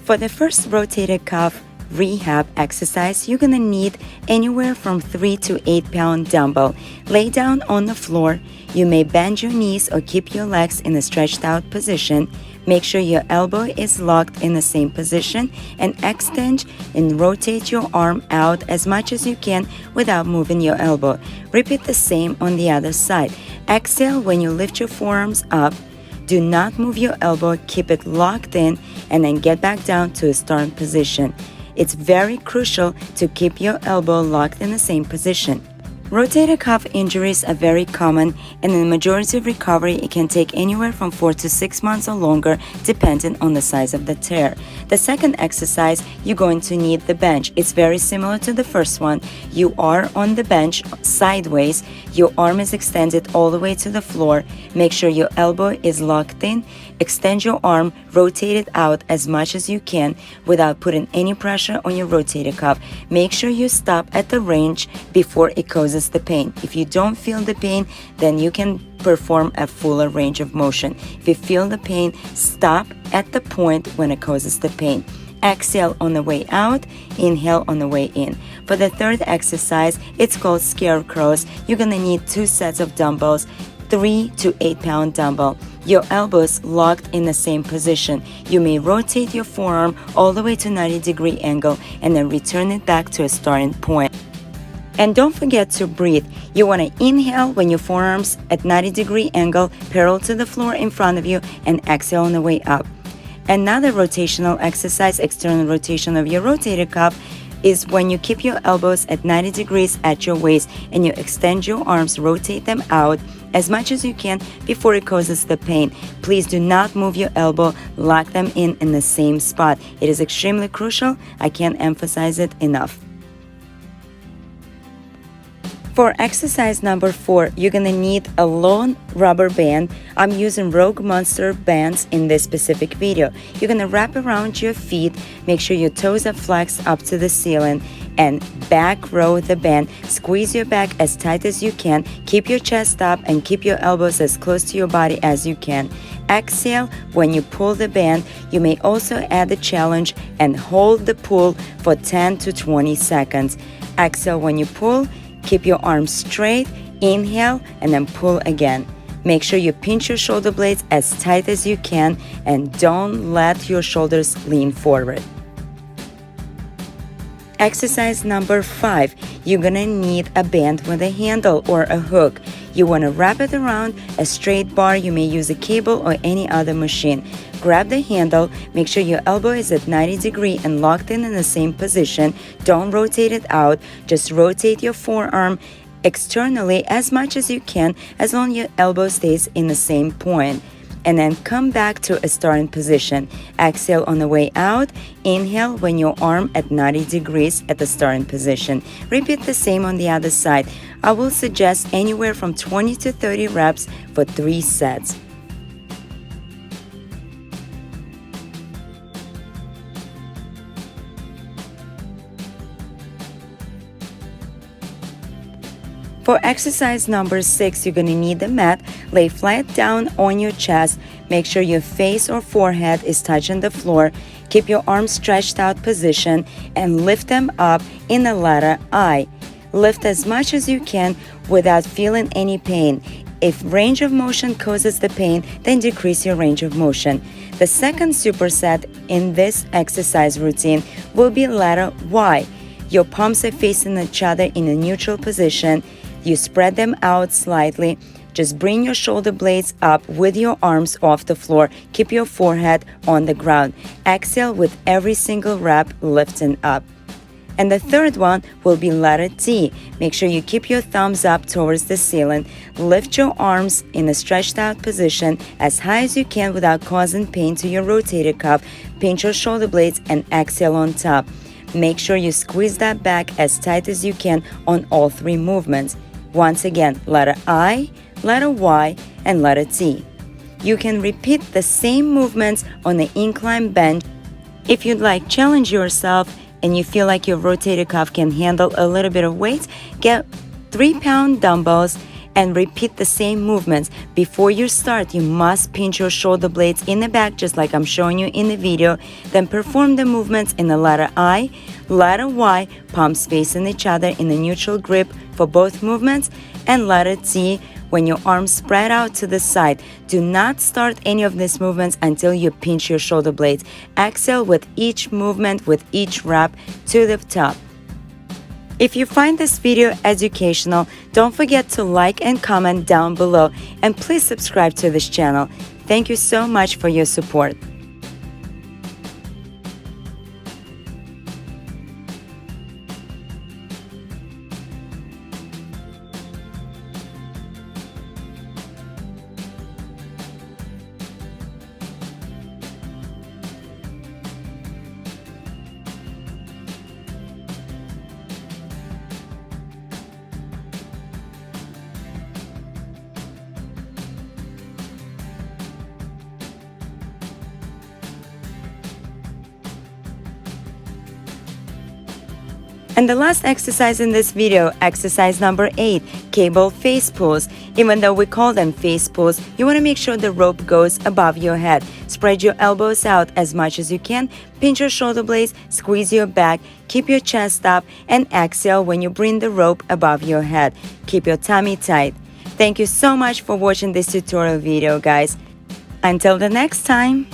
For the first rotator cuff rehab exercise, you're gonna need anywhere from 3 to 8 pound dumbbell. Lay down on the floor. You may bend your knees or keep your legs in a stretched out position. Make sure your elbow is locked in the same position and extend and rotate your arm out as much as you can without moving your elbow. Repeat the same on the other side. Exhale when you lift your forearms up. Do not move your elbow, keep it locked in, and then get back down to a starting position. It's very crucial to keep your elbow locked in the same position. Rotator cuff injuries are very common, and in the majority of recovery, it can take anywhere from 4 to 6 months or longer, depending on the size of the tear. The second exercise, you're going to need the bench. It's very similar to the first one. You are on the bench sideways. Your arm is extended all the way to the floor. Make sure your elbow is locked in. Extend your arm, rotate it out as much as you can without putting any pressure on your rotator cuff. Make sure you stop at the range before it causes the pain. If you don't feel the pain, then you can perform a fuller range of motion. If you feel the pain, stop at the point when it causes the pain. Exhale on the way out, inhale on the way in. For the third exercise, it's called Scarecrows. You're gonna need 2 sets of dumbbells, 3 to 8 pound dumbbell. Your elbows locked in the same position. You may rotate your forearm all the way to 90-degree angle and then return it back to a starting point. And don't forget to breathe. You want to inhale when your forearms at 90-degree angle parallel to the floor in front of you, and exhale on the way up. Another rotational exercise, external rotation of your rotator cuff, is when you keep your elbows at 90 degrees at your waist and you extend your arms, rotate them out as much as you can before it causes the pain. Please do not move your elbow, lock them in the same spot. It is extremely crucial. I can't emphasize it enough. For exercise number 4, you're gonna need a long rubber band. I'm using Rogue Monster bands in this specific video. You're gonna wrap around your feet, make sure your toes are flexed up to the ceiling, and back row the band. Squeeze your back as tight as you can. Keep your chest up and keep your elbows as close to your body as you can. Exhale when you pull the band. You may also add the challenge and hold the pull for 10 to 20 seconds. Exhale when you pull. Keep your arms straight, inhale, and then pull again. Make sure you pinch your shoulder blades as tight as you can and don't let your shoulders lean forward. Exercise number 5, you're gonna need a band with a handle or a hook. You wanna wrap it around a straight bar. You may use a cable or any other machine. Grab the handle, make sure your elbow is at 90 degrees and locked in the same position. Don't rotate it out, just rotate your forearm externally as much as you can, as long as your elbow stays in the same point. And then come back to a starting position. Exhale on the way out, inhale when your arm at 90 degrees at the starting position. Repeat the same on the other side. I will suggest anywhere from 20 to 30 reps for 3 sets. For exercise number 6, you're gonna need the mat. Lay flat down on your chest. Make sure your face or forehead is touching the floor. Keep your arms stretched out position and lift them up in the letter I. Lift as much as you can without feeling any pain. If range of motion causes the pain, then decrease your range of motion. The second superset in this exercise routine will be letter Y. Your palms are facing each other in a neutral position. You spread them out slightly. Just bring your shoulder blades up with your arms off the floor. Keep your forehead on the ground. Exhale with every single rep, lifting up. And the third one will be letter T. Make sure you keep your thumbs up towards the ceiling. Lift your arms in a stretched out position as high as you can without causing pain to your rotator cuff. Pinch your shoulder blades and exhale on top. Make sure you squeeze that back as tight as you can on all 3 movements. Once again, letter I, letter Y, and letter T. You can repeat the same movements on the incline bench. If you'd like challenge yourself and you feel like your rotator cuff can handle a little bit of weight, get 3 pound dumbbells and repeat the same movements. Before you start, you must pinch your shoulder blades in the back just like I'm showing you in the video. Then perform the movements in the letter I, letter Y, palms facing each other in a neutral grip for both movements, and letter T when your arms spread out to the side. Do not start any of these movements until you pinch your shoulder blades. Exhale with each movement, with each rep to the top. If you find this video educational, don't forget to like and comment down below, and please subscribe to this channel. Thank you so much for your support. And the last exercise in this video, exercise number 8, cable face pulls. Even though we call them face pulls, you want to make sure the rope goes above your head. Spread your elbows out as much as you can, pinch your shoulder blades, squeeze your back, keep your chest up, and exhale when you bring the rope above your head. Keep your tummy tight. Thank you so much for watching this tutorial video, guys. Until the next time.